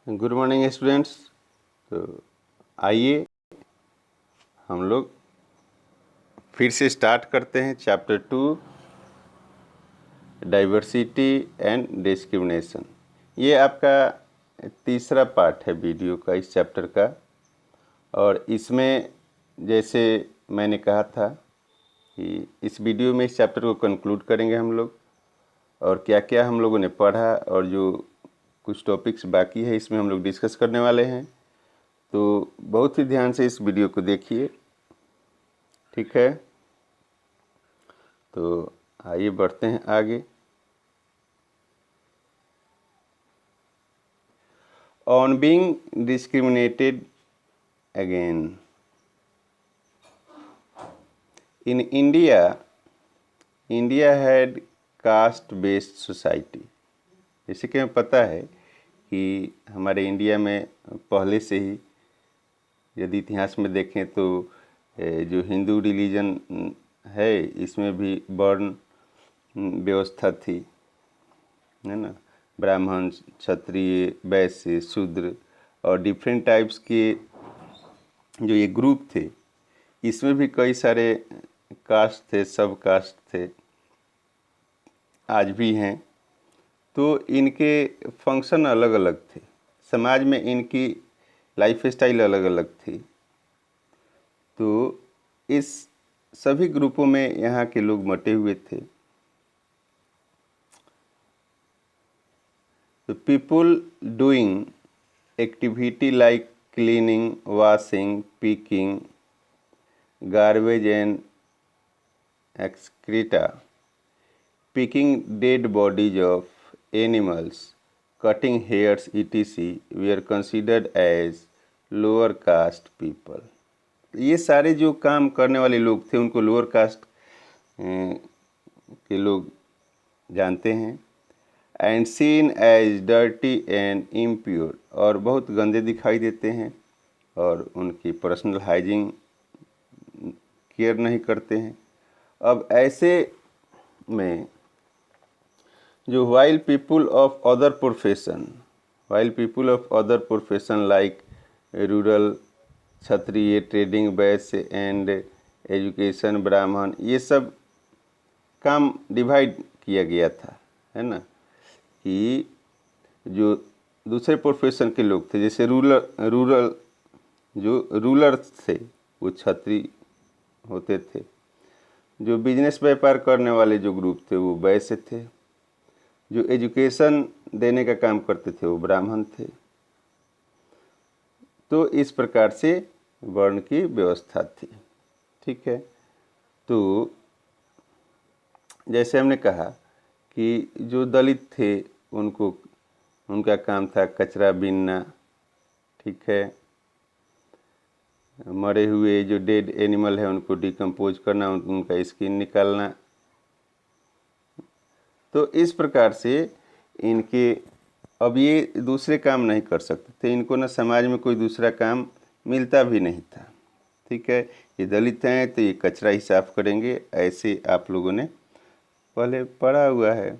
Good morning students. तो आइए हम लोग फिर से स्टार्ट करते हैं चैप्टर 2 डाइवर्सिटी एंड डिस्क्रिमिनेशन। ये आपका तीसरा पार्ट है वीडियो का इस चैप्टर का। और इसमें जैसे मैंने कहा था कि इस वीडियो में इस चैप्टर को कंक्लूड करेंगे हम लोग, और क्या क्या हम लोगों ने पढ़ा और जो कुछ टॉपिक्स बाकी है इसमें हम लोग डिस्कस करने वाले हैं। तो बहुत ही ध्यान से इस वीडियो को देखिए, ठीक है। तो आइए बढ़ते हैं आगे। On being discriminated again in India had caste based society. जैसे कि हमें पता है कि हमारे इंडिया में पहले से ही, यदि इतिहास में देखें तो जो हिंदू रिलीजन है इसमें भी वर्ण व्यवस्था थी, है ना। ब्राह्मण, क्षत्रिय, वैश्य, शूद्र और डिफरेंट टाइप्स के जो ये ग्रुप थे, इसमें भी कई सारे कास्ट थे, सब कास्ट थे, आज भी हैं। तो इनके फंक्शन अलग अलग थे, समाज में इनकी लाइफ स्टाइल अलग अलग थी। तो इस सभी ग्रुपों में यहाँ के लोग मटे हुए थे। तो people doing activity like cleaning, washing, picking garbage and excreta, picking dead bodies of animals, cutting hairs, etc. were considered as lower caste people. ये सारे जो काम करने वाले लोग थे उनको लोअर कास्ट के लोग जानते हैं। And seen as dirty and impure, और बहुत गंदे दिखाई देते हैं और उनकी पर्सनल हाइजीन केयर नहीं करते हैं। अब ऐसे में जो while people of other profession like rural, Kshatriya, trading, Vysya and education, ब्राह्मण, ये सब काम डिवाइड किया गया था, है ना। कि जो दूसरे प्रोफेशन के लोग थे, जैसे रूरल जो रूलर थे वो क्षत्रिय होते थे, जो बिजनेस व्यापार करने वाले जो ग्रुप थे वो वैश्य थे, जो एजुकेशन देने का काम करते थे वो ब्राह्मण थे। तो इस प्रकार से वर्ण की व्यवस्था थी, ठीक है। तो जैसे हमने कहा कि जो दलित थे उनका काम था कचरा बीनना, ठीक है। मरे हुए जो डेड एनिमल है उनको डिकम्पोज करना, उनका स्किन निकालना। तो इस प्रकार से इनके अब ये दूसरे काम नहीं कर सकते थे, इनको ना समाज में कोई दूसरा काम मिलता भी नहीं था, ठीक है। ये दलित हैं तो ये कचरा ही साफ करेंगे, ऐसे आप लोगों ने पहले पढ़ा हुआ है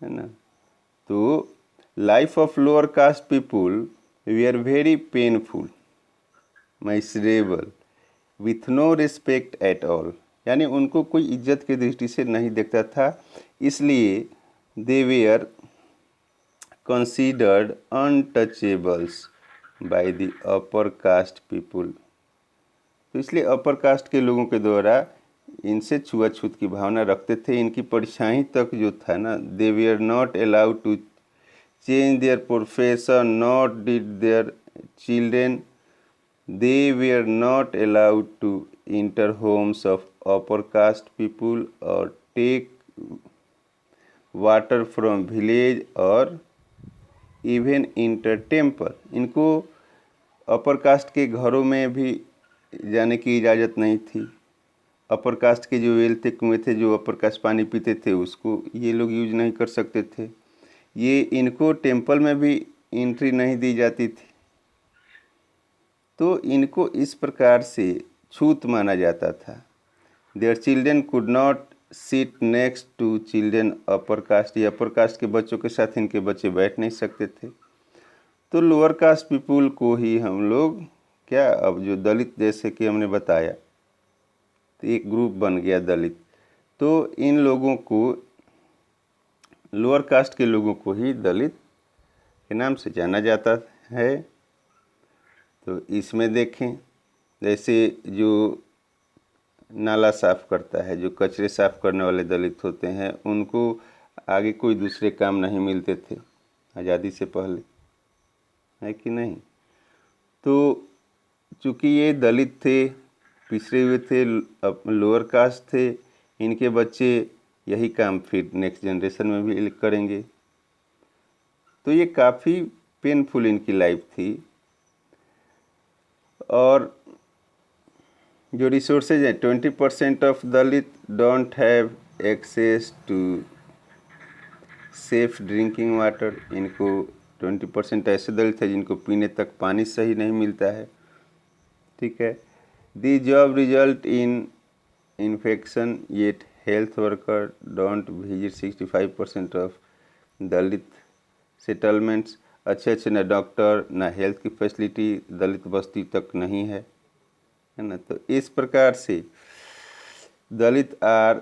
ना। तो life of lower caste people we are very painful, miserable, with no respect at all, यानी उनको कोई इज्जत की दृष्टि से नहीं देखता था, इसलिए they were considered untouchables by the upper caste people. तो इसलिए अपर कास्ट के लोगों के द्वारा इनसे छुआछूत की भावना रखते थे। इनकी परछाई तक जो था ना, they were not allowed to change their profession, not did their children, they were not allowed to enter homes of upper caste people or take water from village or even enter temple। इनको upper caste के घरों में भी जाने की इजाज़त नहीं थी। अपर कास्ट के जो वेल थे, कुएँ थे, जो अपर कास्ट पानी पीते थे उसको ये लोग यूज नहीं कर सकते थे। ये इनको टेम्पल में भी एंट्री नहीं दी जाती थी। तो इनको इस प्रकार से छूत माना जाता था। Their children could not sit next to children upper caste, ये अपर कास्ट के बच्चों के साथ इनके बच्चे बैठ नहीं सकते थे। तो लोअर कास्ट पीपुल को ही हम लोग क्या, अब जो दलित जैसे कि हमने बताया, तो एक ग्रुप बन गया दलित, तो इन लोगों को, लोअर कास्ट के लोगों को ही दलित के नाम से जाना जाता है। तो इसमें देखें, जैसे जो नाला साफ करता है, जो कचरे साफ करने वाले दलित होते हैं, उनको आगे कोई दूसरे काम नहीं मिलते थे आज़ादी से पहले, है कि नहीं। तो चूँकि ये दलित थे, पिछड़े हुए थे, लोअर कास्ट थे, इनके बच्चे यही काम फिर नेक्स्ट जनरेशन में भी करेंगे। तो ये काफ़ी पेनफुल इनकी लाइफ थी। और जो रिसोर्सेज हैं, 20% ऑफ Dalit don't have access to safe drinking water. इनको 20% ऐसे दलित है जिनको पीने तक पानी सही नहीं मिलता है, ठीक है। The job result in infection, yet health worker don't visit 65% of Dalit settlements. अच्छे ना डॉक्टर ना हेल्थ की फैसिलिटी दलित बस्ती तक नहीं है ना। तो इस प्रकार से दलित are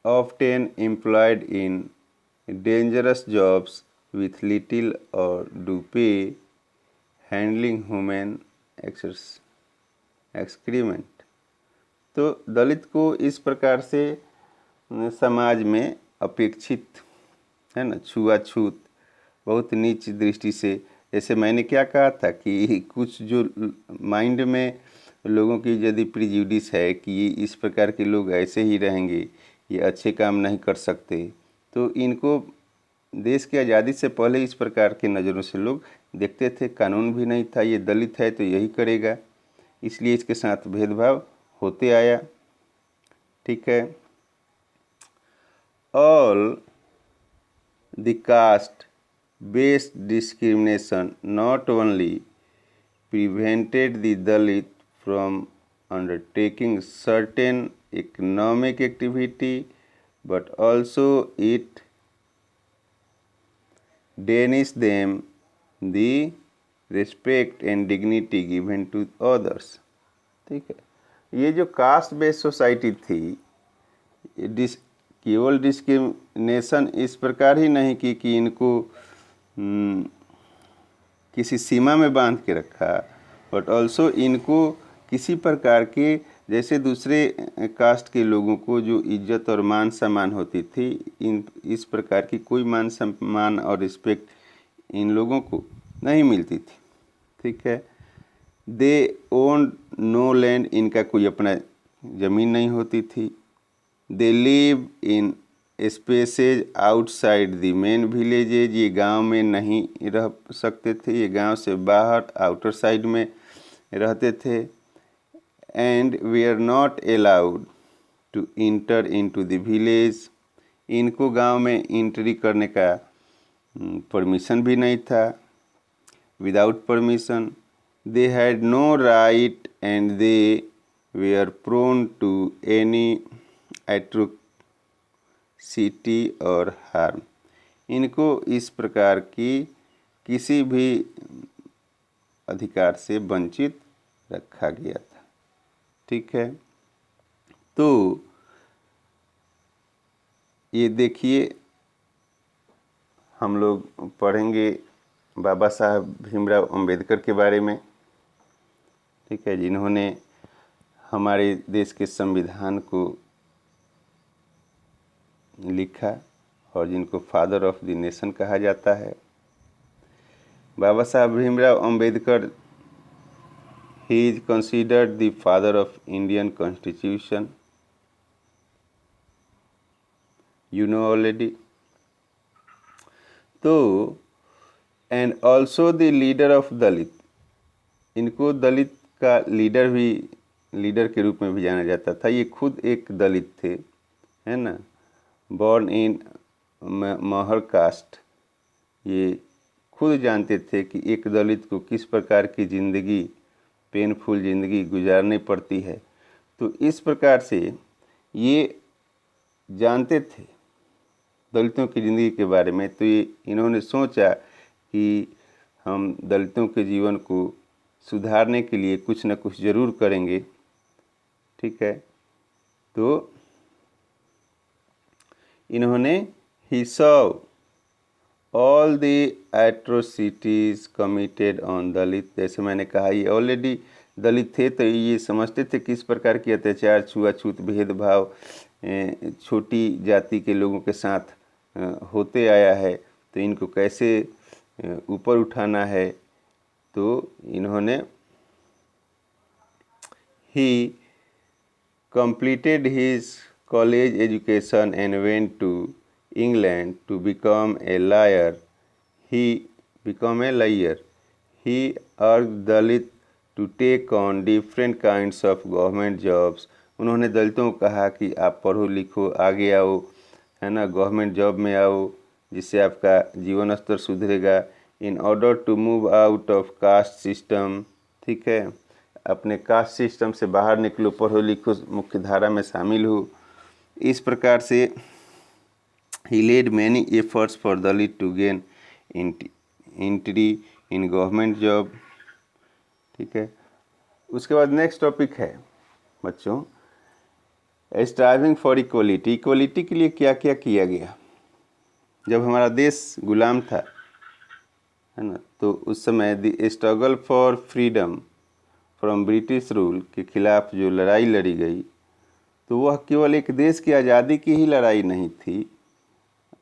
often employed in dangerous jobs with little or do pay, handling human excrement। तो दलित को इस प्रकार से समाज में अपेक्षित है ना, छुआछूत, बहुत नीच दृष्टि से, जैसे मैंने क्या कहा था कि कुछ जो माइंड में लोगों की यदि प्रिजुडिस है कि ये इस प्रकार के लोग ऐसे ही रहेंगे, ये अच्छे काम नहीं कर सकते, तो इनको देश की आज़ादी से पहले इस प्रकार के नज़रों से लोग देखते थे। कानून भी नहीं था, ये दलित है तो यही करेगा, इसलिए इसके साथ भेदभाव होते आया, ठीक है। All the caste based discrimination not only prevented the Dalit from undertaking certain economic activity, but also it denies them the respect and dignity given to others। ठीक है, ये जो कास्ट बेस्ड सोसाइटी थी, केवल डिस्क्रिमिनेशन इस प्रकार ही नहीं कि इनको किसी सीमा में बांध के रखा, बट ऑल्सो इनको किसी प्रकार के, जैसे दूसरे कास्ट के लोगों को जो इज्जत और मान सम्मान होती थी, इस प्रकार की कोई मान सम्मान और रिस्पेक्ट इन लोगों को नहीं मिलती थी, ठीक है। दे ओन नो लैंड, इनका कोई अपना ज़मीन नहीं होती थी। They live in spaces outside the main villages, ये गांव में नहीं रह सकते थे, ये गांव से बाहर आउटर साइड में रहते थे। And we are not allowed to enter into the village, इनको गांव में एंट्री करने का परमिशन भी नहीं था। Without permission they had no right and they were prone to any atrocity और हार्म, इनको इस प्रकार की किसी भी अधिकार से वंचित रखा गया था, ठीक है। तो ये देखिए, हम लोग पढ़ेंगे बाबा साहब भीमराव अंबेडकर के बारे में, ठीक है, जिन्होंने हमारे देश के संविधान को लिखा और जिनको फादर ऑफ द नेशन कहा जाता है। Baba Saheb Bhimrao Ambedkar, he is considered the father of Indian constitution, you know already. तो and also the leader of Dalit, इनको दलित का लीडर के रूप में भी जाना जाता था। ये खुद एक दलित थे, है ना, बॉर्न इन महर कास्ट। ये खुद जानते थे कि एक दलित को किस प्रकार की ज़िंदगी, पेनफुल ज़िंदगी गुजारनी पड़ती है। तो इस प्रकार से ये जानते थे दलितों की ज़िंदगी के बारे में। तो ये इन्होंने सोचा कि हम दलितों के जीवन को सुधारने के लिए कुछ न कुछ ज़रूर करेंगे। ठीक है, तो इन्होंने he saw all the atrocities committed on Dalit, जैसे मैंने कहा ये ऑलरेडी दलित थे तो ये समझते थे किस प्रकार के अत्याचार, छुआछूत, भेदभाव छोटी जाति के लोगों के साथ होते आया है, तो इनको कैसे ऊपर उठाना है। तो इन्होंने ही completed his college education and went to England to become a lawyer. He became a lawyer. He urged Dalit to take on different kinds of government jobs. उन्होंने दलितों को कहा कि आप पढ़ो लिखो, आगे आओ, है ना, गवर्नमेंट जॉब में आओ, जिससे आपका जीवन स्तर सुधरेगा। In order to move out of caste system, ठीक है, अपने कास्ट सिस्टम से बाहर निकलो, पढ़ो लिखो, मुख्य धारा में शामिल हो। इस प्रकार से he led many efforts for Dalit to gain entry in government job. ठीक है, उसके बाद नेक्स्ट टॉपिक है बच्चों स्ट्राइविंग फॉर इक्वलिटी। इक्वलिटी के लिए क्या क्या किया गया। जब हमारा देश गुलाम था, है ना, तो उस समय the struggle for freedom from British rule के खिलाफ जो लड़ाई लड़ी गई, तो वह केवल एक देश की आज़ादी की ही लड़ाई नहीं थी।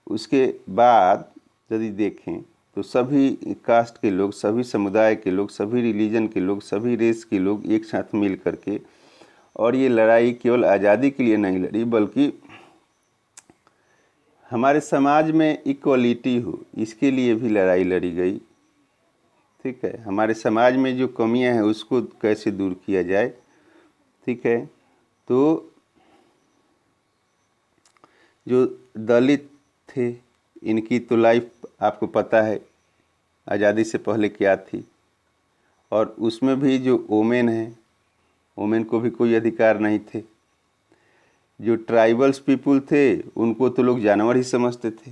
उसके बाद यदि देखें तो सभी कास्ट के लोग, सभी समुदाय के लोग, सभी रिलीजन के लोग, सभी रेस के लोग एक साथ मिल करके, और ये लड़ाई केवल आज़ादी के लिए नहीं लड़ी, बल्कि हमारे समाज में इक्वलिटी हो इसके लिए भी लड़ाई लड़ी गई। ठीक है, हमारे समाज में जो कमियां हैं उसको कैसे दूर किया जाए। ठीक है, तो जो दलित थे इनकी तो लाइफ आपको पता है आज़ादी से पहले क्या थी, और उसमें भी जो वोमेन हैं, वोमेन को भी कोई अधिकार नहीं थे। जो ट्राइबल्स पीपुल थे उनको तो लोग जानवर ही समझते थे,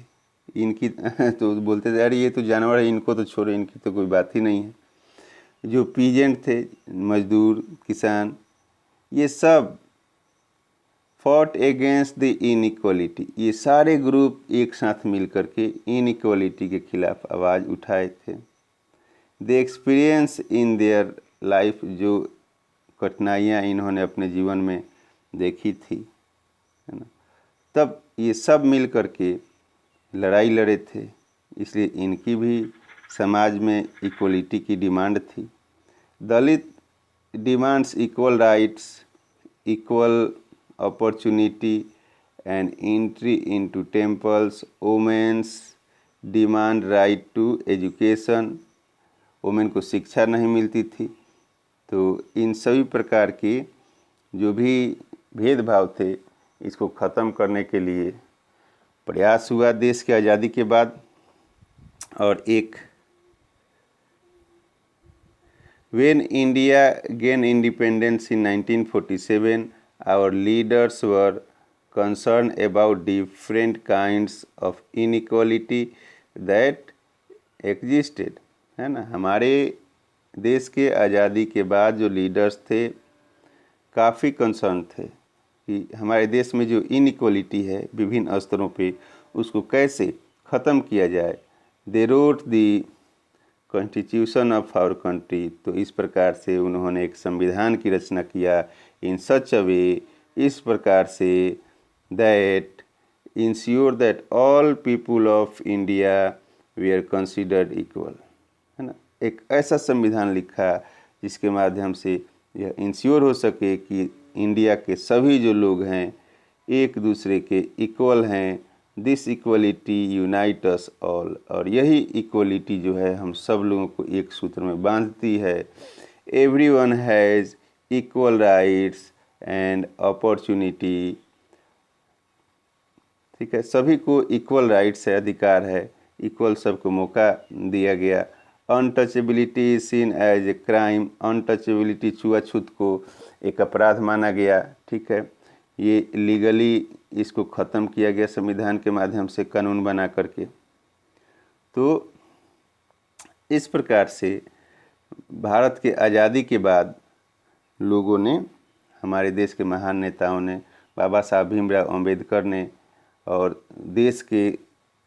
इनकी तो बोलते थे अरे ये तो जानवर है, इनको तो छोड़ो, इनकी तो कोई बात ही नहीं है। जो पीजेंट थे, मजदूर, किसान, ये सब फॉट अगेंस्ट द इनइक्वलिटी, ये सारे ग्रुप एक साथ मिल करके इनइक्वलिटी के खिलाफ आवाज़ उठाए थे। दे एक्सपीरियंस इन देयर लाइफ, जो कठिनाइयाँ इन्होंने अपने जीवन में देखी थी, है ना, तब ये सब मिल करके लड़ाई लड़े थे। इसलिए इनकी भी समाज में इक्वलिटी की डिमांड थी। Dalit demands equal rights, equal opportunity and entry into temples. Womens demand right to education, women को शिक्षा नहीं मिलती थी। तो इन सभी प्रकार के जो भी भेदभाव थे इसको ख़त्म करने के लिए प्रयास हुआ देश की आज़ादी के बाद। और एक When India gained independence in 1947, our leaders were concerned about different kinds of inequality that existed, है ना। हमारे देश के आज़ादी के बाद जो लीडर्स थे काफ़ी कंसर्न थे कि हमारे देश में जो इनइक्वलिटी है विभिन्न स्तरों पे उसको कैसे ख़त्म किया जाए। They wrote the constitution of our country, तो इस प्रकार से उन्होंने एक संविधान की रचना किया। इन सच अ वे, इस प्रकार से, that ensure that all people of India we are considered equal, है ना। एक ऐसा संविधान लिखा जिसके माध्यम से यह इंश्योर हो सके कि इंडिया के सभी जो लोग हैं एक दूसरे के इक्वल हैं। This equality unite us all, और यही इक्वलिटी जो है हम सब लोगों को एक सूत्र में बांधती है। Everyone has equal rights and opportunity, ठीक है, सभी को इक्वल राइट्स है, अधिकार है, इक्वल सबको मौका दिया गया। Untouchability is seen as a crime, untouchability, छुआछूत को एक अपराध माना गया। ठीक है, ये लीगली इसको ख़त्म किया गया संविधान के माध्यम से, कानून बना करके। तो इस प्रकार से भारत के आज़ादी के बाद लोगों ने, हमारे देश के महान नेताओं ने, बाबा साहब भीमराव अंबेडकर ने, और देश के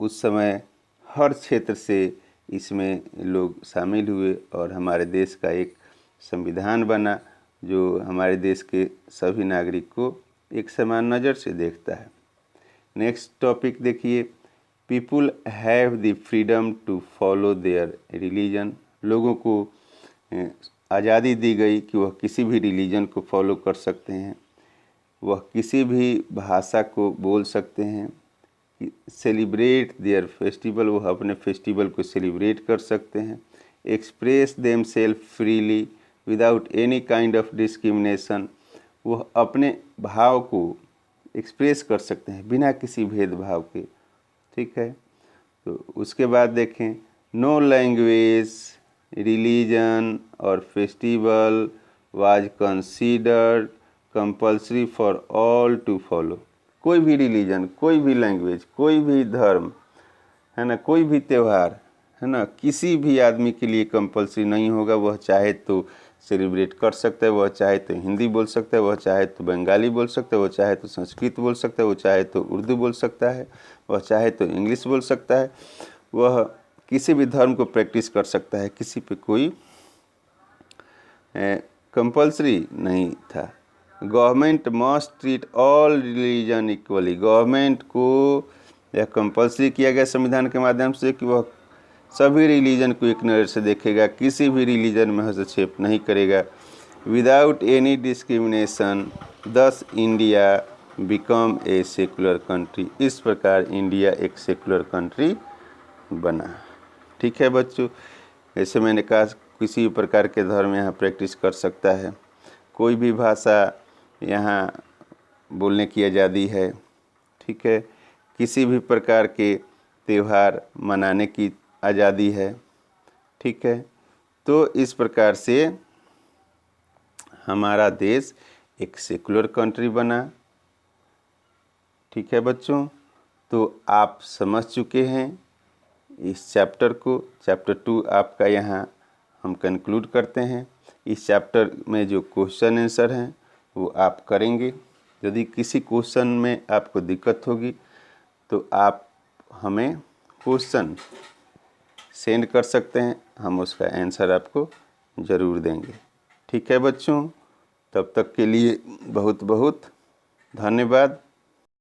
उस समय हर क्षेत्र से इसमें लोग शामिल हुए और हमारे देश का एक संविधान बना जो हमारे देश के सभी नागरिक को एक समान नज़र से देखता है। नेक्स्ट टॉपिक देखिए, people have the freedom to follow their religion. लोगों को आज़ादी दी गई कि वह किसी भी रिलीजन को फॉलो कर सकते हैं, वह किसी भी भाषा को बोल सकते हैं, सेलिब्रेट देयर फेस्टिवल, वह अपने फेस्टिवल को सेलिब्रेट कर सकते हैं, express them self freely without any kind of discrimination, वह अपने भाव को एक्सप्रेस कर सकते हैं बिना किसी भेदभाव के। ठीक है, तो उसके बाद देखें, नो लैंग्वेज, रिलीजन और festival was considered compulsory for all to follow. कोई भी रिलीजन, कोई भी लैंग्वेज, कोई भी धर्म, है ना, कोई भी त्यौहार, है ना, किसी भी आदमी के लिए कंपल्सरी नहीं होगा। वह चाहे तो सेलिब्रेट कर सकता है, वह चाहे तो हिंदी बोल सकता है, वह चाहे तो बंगाली बोल सकता है, वह चाहे तो संस्कृत बोल सकता है, वह चाहे तो उर्दू बोल सकता है, वह चाहे तो इंग्लिश बोल सकता है, वह किसी भी धर्म को प्रैक्टिस कर सकता है, किसी पे कोई कंपल्सरी नहीं था। Government must treat all religion equally, government को यह कंपल्सरी किया गया संविधान के माध्यम से कि वह सभी रिलीजन को एक नज़र से देखेगा, किसी भी रिलीजन में हस्तक्षेप नहीं करेगा। विदाउट एनी डिस्क्रिमिनेशन, दस India become a secular country. इस प्रकार इंडिया एक सेकुलर कंट्री बना। ठीक है बच्चों, जैसे मैंने कहा किसी भी प्रकार के धर्म यहाँ प्रैक्टिस कर सकता है, कोई भी भाषा यहाँ बोलने की आज़ादी है। ठीक है, किसी भी प्रकार के त्यौहार मनाने की आज़ादी है। ठीक है, तो इस प्रकार से हमारा देश एक सेकुलर कंट्री बना। ठीक है बच्चों, तो आप समझ चुके हैं इस चैप्टर को। चैप्टर 2 आपका यहाँ हम कंक्लूड करते हैं। इस चैप्टर में जो क्वेश्चन आंसर हैं वो आप करेंगे। यदि किसी क्वेश्चन में आपको दिक्कत होगी तो आप हमें क्वेश्चन सेंड कर सकते हैं, हम उसका आंसर आपको ज़रूर देंगे। ठीक है बच्चों, तब तक के लिए बहुत बहुत धन्यवाद।